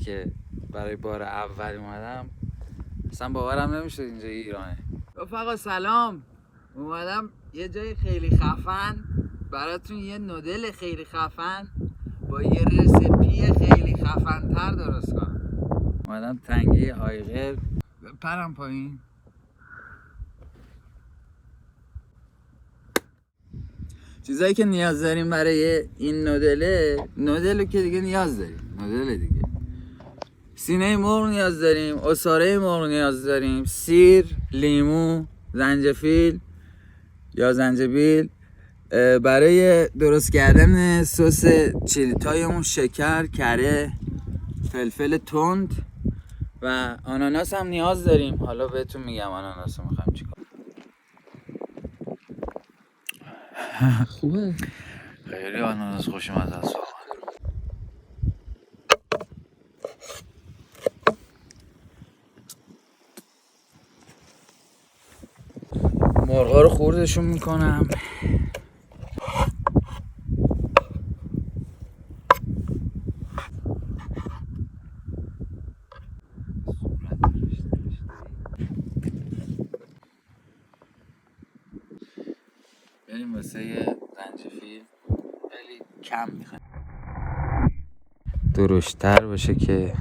که برای بار اول اومدم اصلا باورم نمیشد اینجا ایرانه. رفقا سلام، اومدم یه جای خیلی خفن براتون یه نودل خیلی خفن با یه رسیپی خیلی خفن تر درست کنم. اومدم تنگه هایغر پرم پایین. چیزایی که نیاز داریم برای این نودل که دیگه نیاز داریم، نودل دیگه. سینه مرغ نیاز داریم، عصاره مرغ نیاز داریم، سیر، لیمو، زنجفیل یا زنجبیل. برای درست کردن سس چیلیتایمون شکر، کره، فلفل تند و آناناس هم نیاز داریم. حالا بهتون میگم آناناس رو میخوایم چیکار. خوبه. خیلی آناناس خوشمزه است. مرغا رو خوردشون میکنم. بریم واسه یه زنجفیل خیلی کم میخوایم، درشتر باشه که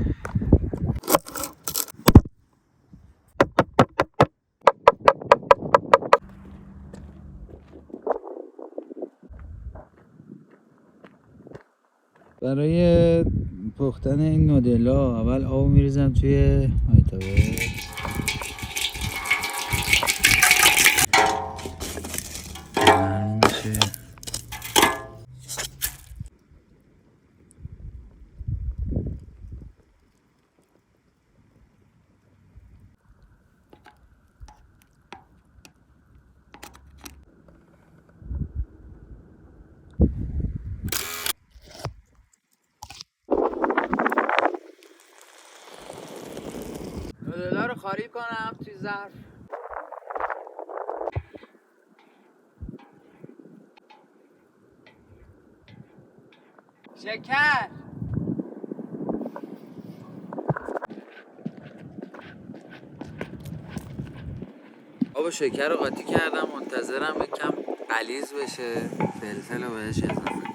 برای پختن این نودلا اول آب میریزم توی مایتابه. نودلا رو خالی کنم توی ظرف. شکر، آب شکر رو قاطی کردم، منتظرم یکم غلیظ بشه. فلفل رو بهش اضافه کنم.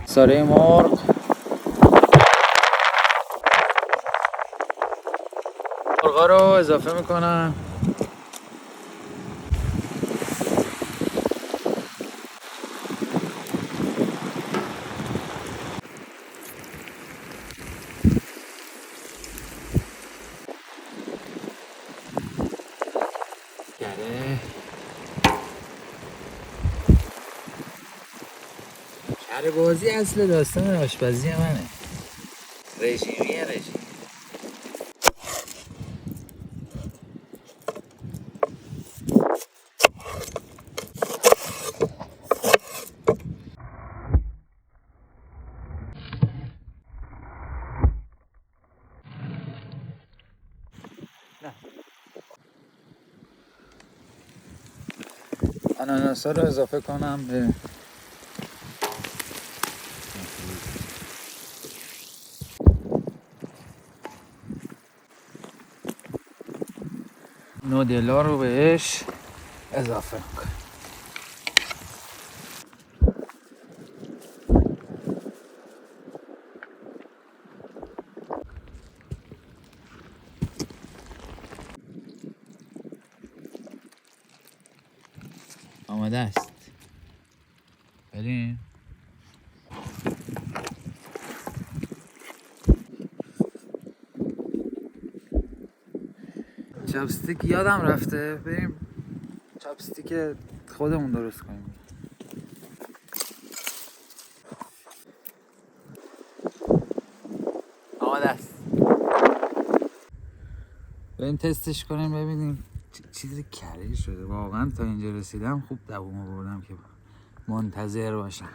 عصاره مرغا رو اضافه میکنم. کره بازی اصل داستان آشپزی منه. رژیمی. آناناسا رو اضافه کنم به نودلا رو بهش اضافه کنم. آماده است. بریم. چاپستیک یادم رفته، بریم چاپستیک خودمون درست کنیم. آماده است. بریم تستش کنیم ببینیم چیزی کری شده. واقعا تا اینجا رسیدم خوب دووم آوردم که منتظر باشم.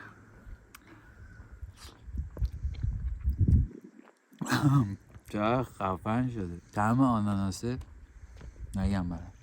چقدر خفن شده. طعم آناناسه نگم برات.